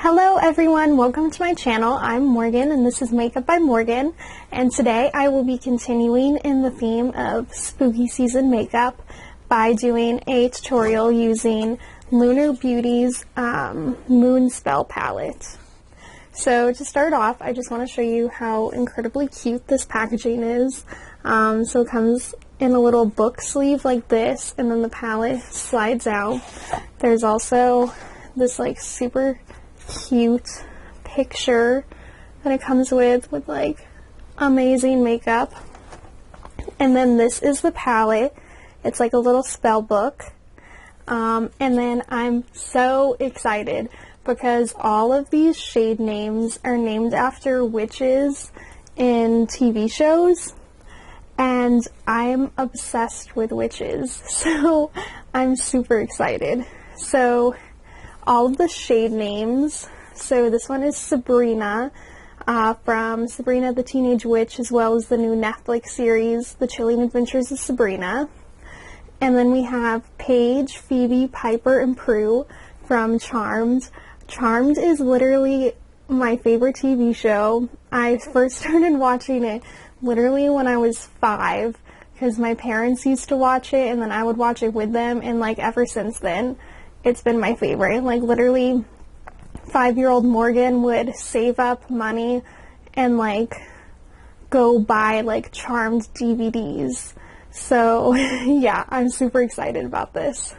Hello everyone, welcome to my channel. I'm Morgan and this is Makeup by Morgan, and today I will be continuing in the theme of spooky season makeup by doing a tutorial using Lunar Beauty's Moon Spell palette. So to start off, I just want to show you how incredibly cute this packaging is. So it comes in a little book sleeve like this, and then the palette slides out. There's also this like super cute picture that it comes with like amazing makeup. And then this is the palette. It's like a little spell book. And then I'm so excited because all of these shade names are named after witches in TV shows, and I'm obsessed with witches, so I'm super excited. So all of the shade names, so this one is Sabrina, from Sabrina the Teenage Witch, as well as the new Netflix series, The Chilling Adventures of Sabrina. And then we have Paige, Phoebe, Piper, and Prue from Charmed. Charmed is literally my favorite TV show. I first started watching it literally when I was 5, because my parents used to watch it, and then I would watch it with them, and like ever since then, it's been my favorite. Like literally 5-year-old Morgan would save up money and like go buy like Charmed DVDs. So yeah, I'm super excited about this.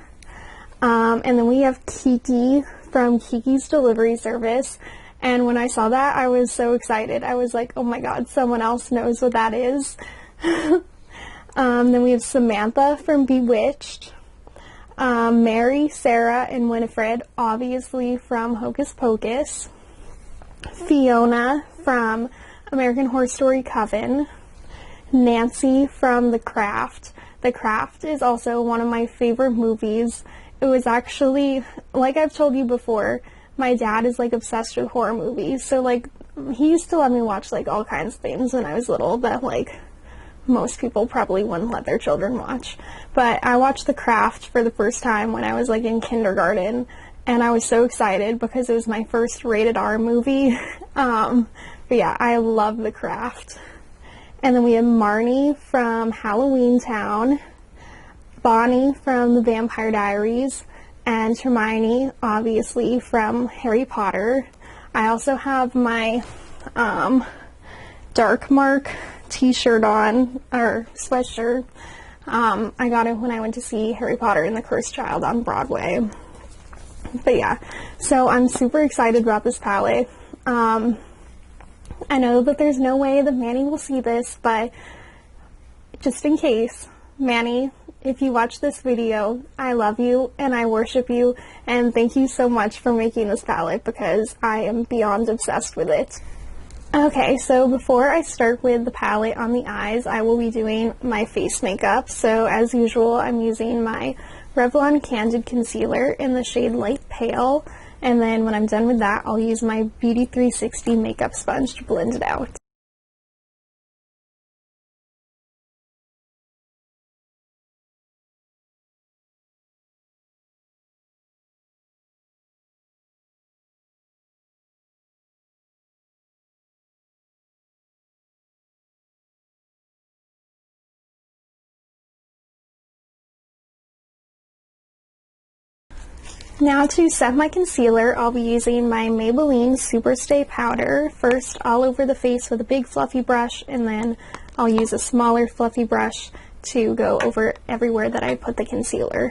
And then we have Kiki from Kiki's Delivery Service. And when I saw that, I was so excited. I was like, oh my god, someone else knows what that is. Then we have Samantha from Bewitched. Mary, Sarah, and Winifred, obviously from Hocus Pocus. Fiona from American Horror Story Coven. Nancy from The Craft. The Craft is also one of my favorite movies. It was actually, like I've told you before, my dad is like obsessed with horror movies, so like he used to let me watch like all kinds of things when I was little that like most people probably wouldn't let their children watch. But I watched The Craft for the first time when I was like in kindergarten, and I was so excited because it was my first rated R movie. But yeah, I love The Craft. And then we have Marnie from Halloween Town, Bonnie from The Vampire Diaries, and Hermione, obviously, from Harry Potter. I also have my Dark Mark t-shirt on, or sweatshirt. I got it when I went to see Harry Potter and the Cursed Child on Broadway. But yeah, so I'm super excited about this palette. I know that there's no way that Manny will see this, but just in case, Manny, if you watch this video, I love you and I worship you, and thank you so much for making this palette because I am beyond obsessed with it. Okay, so before I start with the palette on the eyes, I will be doing my face makeup. So as usual, I'm using my Revlon Candid Concealer in the shade Light Pale, and then when I'm done with that, I'll use my Beauty 360 makeup sponge to blend it out. Now to set my concealer, I'll be using my Maybelline Superstay powder, first all over the face with a big fluffy brush, and then I'll use a smaller fluffy brush to go over everywhere that I put the concealer.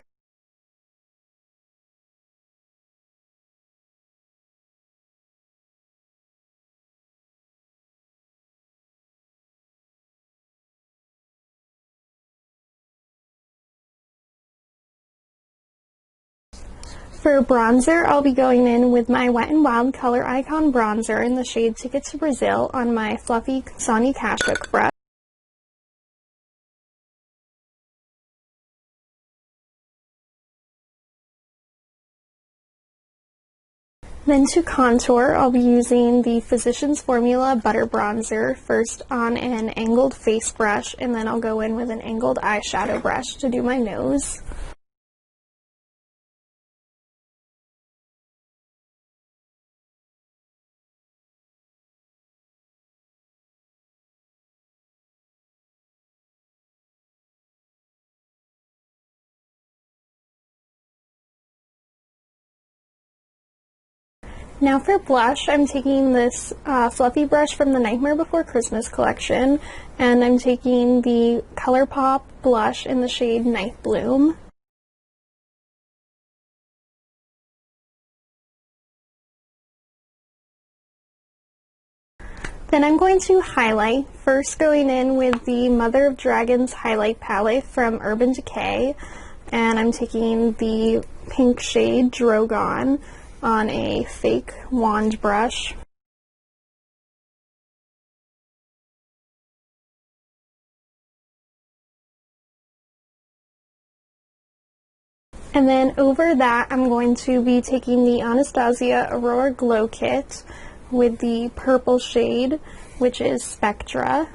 For bronzer, I'll be going in with my Wet n Wild Color Icon bronzer in the shade Ticket to Brazil on my fluffy Sonia Kashuk brush. Then to contour, I'll be using the Physicians Formula Butter Bronzer, first on an angled face brush, and then I'll go in with an angled eyeshadow brush to do my nose. Now for blush, I'm taking this fluffy brush from the Nightmare Before Christmas collection, and I'm taking the ColourPop blush in the shade Night Bloom. Then I'm going to highlight, first going in with the Mother of Dragons highlight palette from Urban Decay, and I'm taking the pink shade Drogon on a fake wand brush. And then over that, I'm going to be taking the Anastasia Aurora Glow Kit with the purple shade, which is Spectra.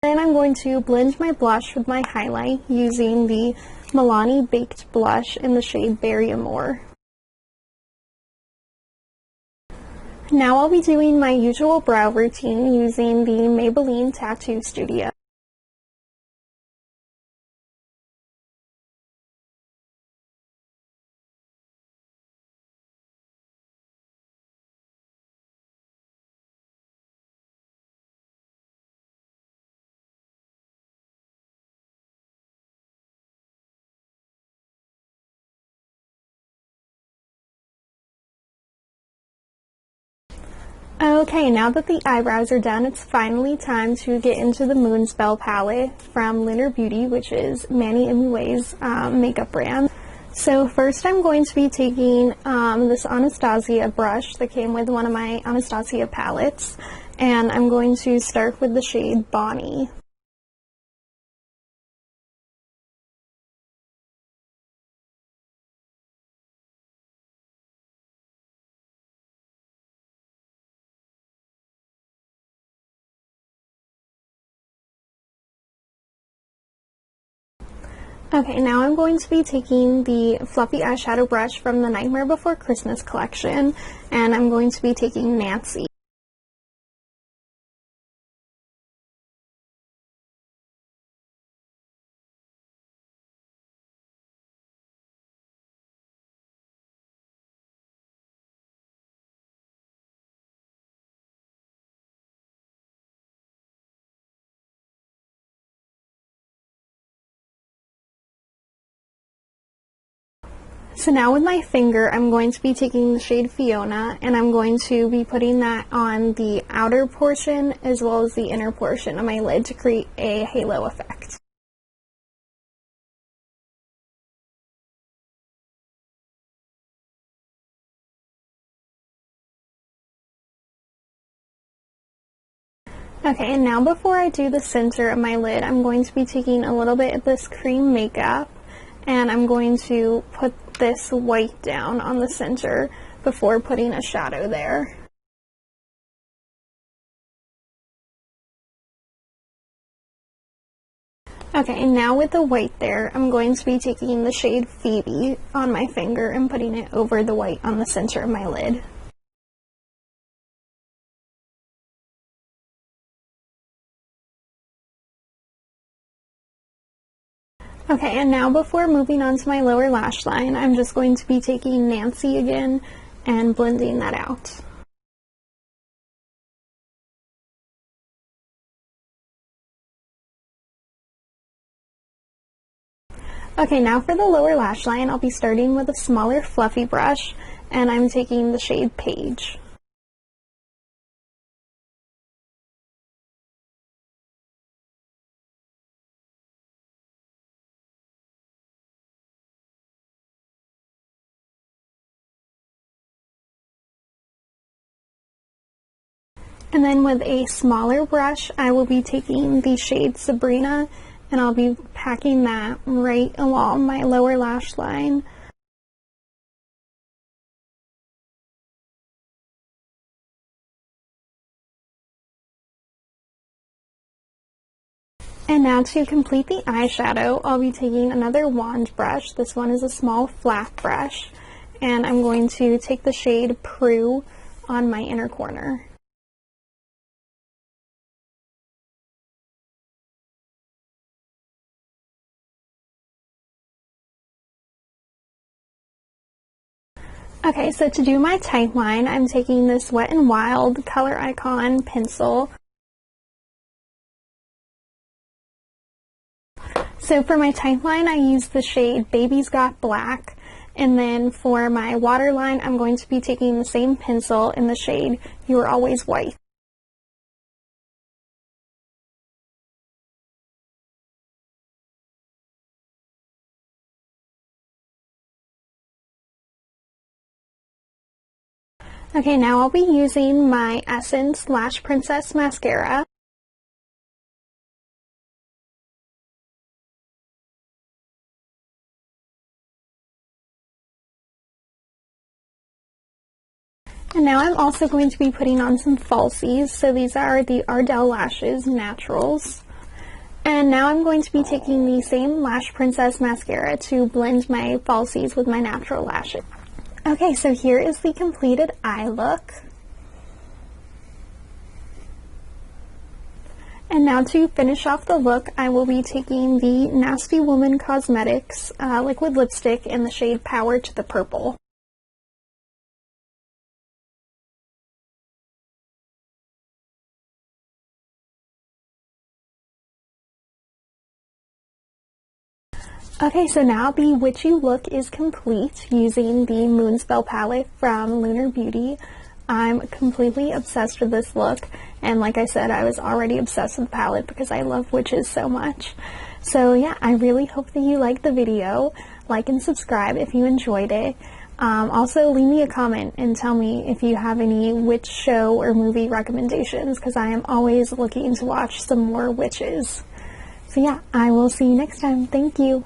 Then I'm going to blend my blush with my highlight using the Milani Baked Blush in the shade Berry Amore. Now I'll be doing my usual brow routine using the Maybelline Tattoo Studio. Okay, now that the eyebrows are done, it's finally time to get into the Moon Spell palette from Lunar Beauty, which is Manny Mue's makeup brand. So first I'm going to be taking this Anastasia brush that came with one of my Anastasia palettes, and I'm going to start with the shade Bonnie. Okay, now I'm going to be taking the fluffy eyeshadow brush from the Nightmare Before Christmas collection, and I'm going to be taking Nancy. So now with my finger, I'm going to be taking the shade Fiona, and I'm going to be putting that on the outer portion as well as the inner portion of my lid to create a halo effect. Okay, and now before I do the center of my lid, I'm going to be taking a little bit of this cream makeup, and I'm going to put this white down on the center before putting a shadow there. Okay, and now with the white there, I'm going to be taking the shade Phoebe on my finger and putting it over the white on the center of my lid. Okay, and now before moving on to my lower lash line, I'm just going to be taking Nancy again and blending that out. Okay, now for the lower lash line, I'll be starting with a smaller fluffy brush, and I'm taking the shade Page. And then with a smaller brush, I will be taking the shade Sabrina, and I'll be packing that right along my lower lash line. And now to complete the eyeshadow, I'll be taking another wand brush. This one is a small flat brush, and I'm going to take the shade Prue on my inner corner. Okay, so to do my tight line, I'm taking this Wet n Wild Color Icon pencil. So for my tight line, I use the shade Baby's Got Black. And then for my waterline, I'm going to be taking the same pencil in the shade You Are Always White. Okay, now I'll be using my Essence Lash Princess mascara. And now I'm also going to be putting on some falsies. So these are the Ardell Lashes Naturals. And now I'm going to be taking the same Lash Princess mascara to blend my falsies with my natural lashes. Okay, so here is the completed eye look. And now to finish off the look, I will be taking the Nasty Woman Cosmetics liquid lipstick in the shade Power to the Purple. Okay, so now the witchy look is complete using the Moon Spell palette from Lunar Beauty. I'm completely obsessed with this look, and like I said, I was already obsessed with the palette because I love witches so much. So yeah, I really hope that you liked the video. Like and subscribe if you enjoyed it. Also, leave me a comment and tell me if you have any witch show or movie recommendations, because I am always looking to watch some more witches. So yeah, I will see you next time. Thank you.